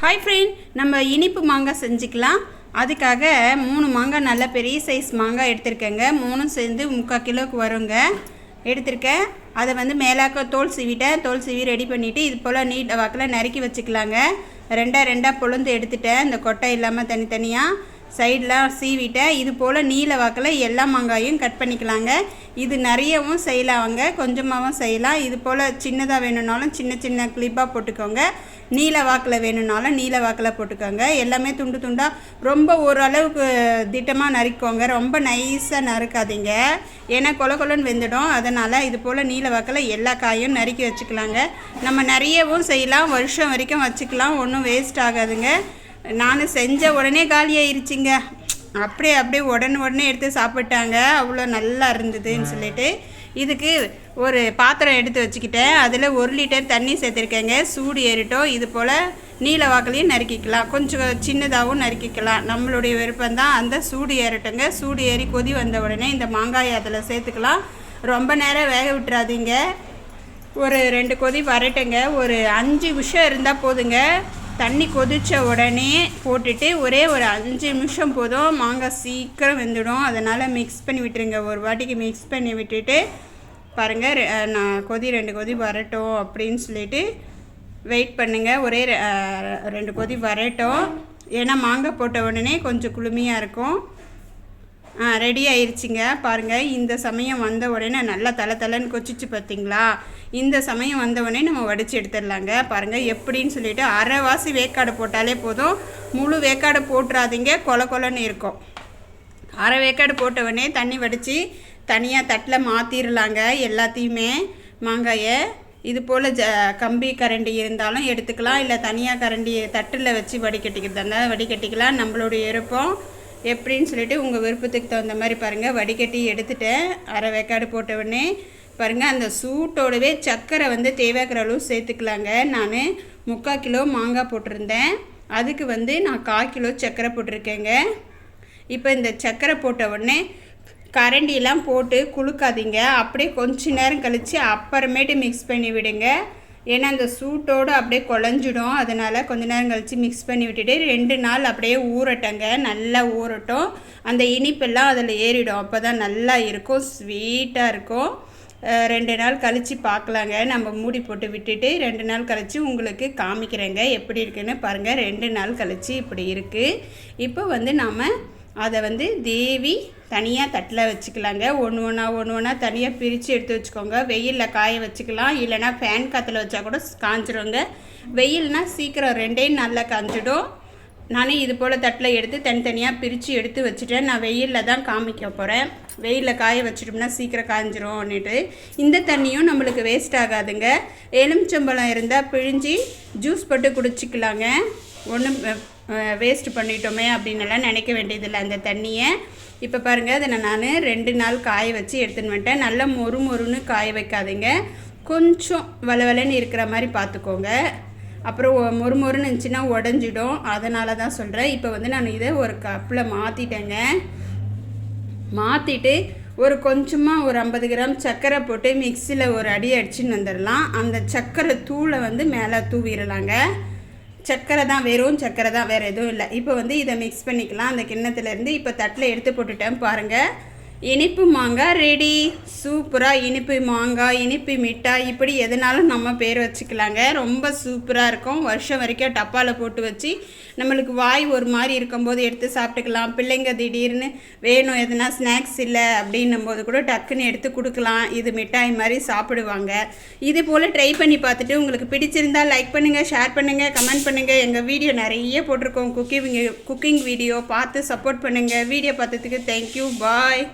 Hi friend, நம்ம இனிப்பு மாங்காய் செஞ்சுக்கலாம். அதுக்காக 3 மாங்காய் நல்ல பெரிய சைஸ் மாங்காய் எடுத்திருக்கேங்க. 3 சேர்ந்து 3/4 கிலோவுக்கு வருங்க எடுத்திருக்கேன். அதை வந்து மேலாக்க தோல் சீவிட்டேன். தோல் சீவி ரெடி பண்ணிவிட்டு இது போல் நீட் வாக்கில் நறுக்கி வச்சுக்கலாங்க. ரெண்டாக பொழுந்து எடுத்துட்டேன். இந்த கொட்டை இல்லாமல் தனித்தனியாக சைடெலாம் சீவிட்டேன். இது போல் நீல வாக்கில் எல்லா மாங்காயும் கட் பண்ணிக்கலாங்க. இது நிறையவும் செய்யலாங்க, கொஞ்சமாகவும் செய்யலாம். இது போல் சின்னதாக வேணும்னாலும் சின்ன சின்ன கிளிப்பாக போட்டுக்கோங்க. நீல வாக்கில் வேணும்னாலும் நீல வாக்கில் போட்டுக்கோங்க. எல்லாமே துண்டு துண்டாக ரொம்ப ஓரளவுக்கு திட்டமாக நறுக்கோங்க. ரொம்ப நைஸாக நறுக்காதீங்க, ஏன்னா கொலன்னு வெந்துடும். அதனால் இது போல் நீல வாக்கில் எல்லா காயும் நறுக்கி வச்சுக்கலாங்க. நம்ம நிறையவும் செய்யலாம், வருஷம் வரைக்கும் வச்சுக்கலாம், ஒன்றும் வேஸ்ட் ஆகாதுங்க. நான் செஞ்ச உடனே காலி ஆயிடுச்சிங்க. அப்படியே உடனே எடுத்து சாப்பிட்டாங்க. அவ்வளோ நல்லா இருந்ததுன்னு சொல்லிட்டு இதுக்கு ஒரு பாத்திரம் எடுத்து வச்சுக்கிட்டேன். அதில் 1 லிட்டர் தண்ணி சேர்த்துருக்கேங்க. சூடு ஏறிட்டோம். இது போல் நீல வாக்கிலையும் நறுக்கிக்கலாம், கொஞ்சம் சின்னதாகவும் நறுக்கிக்கலாம், நம்மளுடைய விருப்பம்தான். அந்த சூடு ஏறட்டுங்க. சூடு ஏறி கொதி வந்த உடனே இந்த மாங்காயை அதில் சேர்த்துக்கலாம். ரொம்ப நேரம் வேக விட்டுறாதீங்க. ஒரு 2 கொதி வரட்டுங்க. ஒரு 5 நிமிஷம் இருந்தால் போதுங்க. தண்ணி கொதித்த உடனே போட்டுட்டு ஒரு 5 நிமிஷம் போதும். மாங்காய் சீக்கிரம் வெந்துடும். அதனால் மிக்ஸ் பண்ணி விட்டுருங்க. ஒரு வாட்டிக்கு மிக்ஸ் பண்ணி விட்டுட்டு பாருங்கள், நான் 2 கொதி வரட்டும் அப்படின்னு சொல்லிட்டு வெயிட் பண்ணுங்கள். 2 கொதி வரட்டும், ஏன்னா மாங்காய் போட்ட உடனே கொஞ்சம் குளுமையாக இருக்கும். ரெடி ஆயிடுச்சிங்க. பாருங்கள், இந்த சமயம் வந்த உடனே நல்லா தலைன்னு கொச்சிச்சு பார்த்தீங்களா? இந்த சமயம் வந்த உடனே நம்ம வடித்து எடுத்துடலாங்க. பாருங்கள் எப்படின்னு சொல்லிட்டு அரைவாசி வேக்காடு போட்டாலே போதும். முழு வேக்காடு போட்டுறாதீங்க, கொலன்னு இருக்கும். அரை வேக்காடு போட்ட உடனே தண்ணி வடித்து தனியாக தட்டில் மாற்றிடலாங்க எல்லாத்தையுமே. மாங்காயை இது போல் கம்பி கரண்டி இருந்தாலும் எடுத்துக்கலாம், இல்லை தனியாக கரண்டி தட்டில் வச்சு வடிகட்டிக்கிறதா வடிகட்டிக்கலாம். நம்மளுடைய விருப்பம் எப்படின்னு சொல்லிட்டு உங்கள் விருப்பத்துக்கு தகுந்த மாதிரி பாருங்கள். வடிகட்டி எடுத்துட்டேன். அரை வேக்காடு போட்ட உடனே பாருங்கள், அந்த சூட்டோடவே சர்க்கரை வந்து தேவைக்கிற அளவு சேர்த்துக்கலாங்க. நான் 3/4 கிலோ மாங்காய் போட்டிருந்தேன். அதுக்கு வந்து நான் 1/4 கிலோ சர்க்கரை போட்டிருக்கேங்க. இப்போ இந்த சர்க்கரை போட்ட உடனே கரண்டியெல்லாம் போட்டு குலுக்காதீங்க. அப்படியே கொஞ்ச நேரம் கழித்து அப்புறமேட்டு மிக்ஸ் பண்ணி விடுங்க, ஏன்னா அந்த சூட்டோடு அப்படியே குழஞ்சிடும். அதனால் கொஞ்ச நேரம் கழித்து மிக்ஸ் பண்ணி விட்டுட்டு 2 நாள் அப்படியே ஊறட்டங்க. நல்லா ஊறட்டும். அந்த இனிப்பெல்லாம் அதில் ஏறிடும். அப்போ தான் நல்லா இருக்கும், ஸ்வீட்டாக இருக்கும். 2 நாள் கழித்து பார்க்கலாங்க. நம்ம மூடி போட்டு விட்டுட்டு 2 நாள் கழித்து உங்களுக்கு காமிக்கிறேங்க எப்படி இருக்குன்னு. பாருங்கள், 2 நாள் கழித்து இப்படி இருக்குது. இப்போ வந்து நாம் அதை வந்து தேவி தனியாக தட்டில் வச்சுக்கலாங்க. ஒன்று ஒன்றா தனியாக பிரித்து எடுத்து வச்சுக்கோங்க. வெயிலில் காய வச்சுக்கலாம், இல்லைனா ஃபேன் காற்றுல வச்சா கூட காஞ்சிடுங்க. வெயில்னால் சீக்கிரம் 2 நல்லா காஞ்சிடும். நானே இது போல் தட்டில் எடுத்து தனித்தனியாக பிரித்து எடுத்து வச்சுட்டேன். நான் வெயிலில் தான் காமிக்க போகிறேன். வெயிலில் காய வச்சிட்டோம்னா சீக்கிரம் காஞ்சிரும்னுட்டு. இந்த தண்ணியும் நம்மளுக்கு வேஸ்ட் ஆகாதுங்க. எலுமிச்சம்பழம் இருந்தால் பிழிஞ்சி ஜூஸ் போட்டு குடிச்சிக்கலாங்க. ஒன்றும் வேஸ்ட் பண்ணிட்டோமே அப்படின்னுலாம் நினைக்க வேண்டியதில்லை அந்த தண்ணியை. இப்போ பாருங்கள், அதை நான் 2 நாள் காய வச்சு எடுத்துன்னு வந்துட்டேன். நல்லா மொறுன்னு காய வைக்காதீங்க, கொஞ்சம் வளவலன்னு இருக்கிற மாதிரி பார்த்துக்கோங்க. அப்புறம் மொறுன்னு இருந்துச்சுன்னா உடஞ்சிடும். அதனால தான் சொல்கிறேன். இப்போ வந்து நான் இதை ஒரு கப்பில் மாற்றிட்டேங்க. மாற்றிட்டு கொஞ்சமாக ஒரு 50 கிராம் சர்க்கரை போட்டு மிக்சியில் ஒரு அடி அடிச்சுன்னு வந்துடலாம். அந்த சர்க்கரை தூளை வந்து மேலே தூவிடலாங்க. சர்க்கரை தான், வெறும் சர்க்கரை தான், வேறு எதுவும் இல்லை. இப்போ வந்து இதை மிக்ஸ் பண்ணிக்கலாம் அந்த கிண்ணத்துலேருந்து. இப்போ தட்டில் எடுத்து போட்டுட்டேன். பாருங்கள், இனிப்பு மாங்காய் ரெடி. சூப்பராக இனிப்பு மாங்காய், இனிப்பு மிட்டாய், இப்படி எதுனாலும் நம்ம பேர் வச்சுக்கலாங்க. ரொம்ப சூப்பராக இருக்கும். வருஷம் வரைக்கும் டப்பாவில் போட்டு வச்சு நம்மளுக்கு வாய் ஒரு மாதிரி இருக்கும்போது எடுத்து சாப்பிட்டுக்கலாம். பிள்ளைங்க திடீர்னு வேணும் எதுனா ஸ்நாக்ஸ் இல்லை அப்படின்னும் போது கூட டக்குன்னு எடுத்து கொடுக்கலாம். இது மிட்டாய் மாதிரி சாப்பிடுவாங்க. இது போல் ட்ரை பண்ணி பார்த்துட்டு உங்களுக்கு பிடிச்சிருந்தால் லைக் பண்ணுங்கள், ஷேர் பண்ணுங்கள், கமெண்ட் பண்ணுங்கள். எங்கள் வீடியோ நிறைய போட்டிருக்கோம், குக்கிங் வீடியோ பார்த்து சப்போர்ட் பண்ணுங்கள். வீடியோ பார்த்ததுக்கு தேங்க்யூ, பாய்.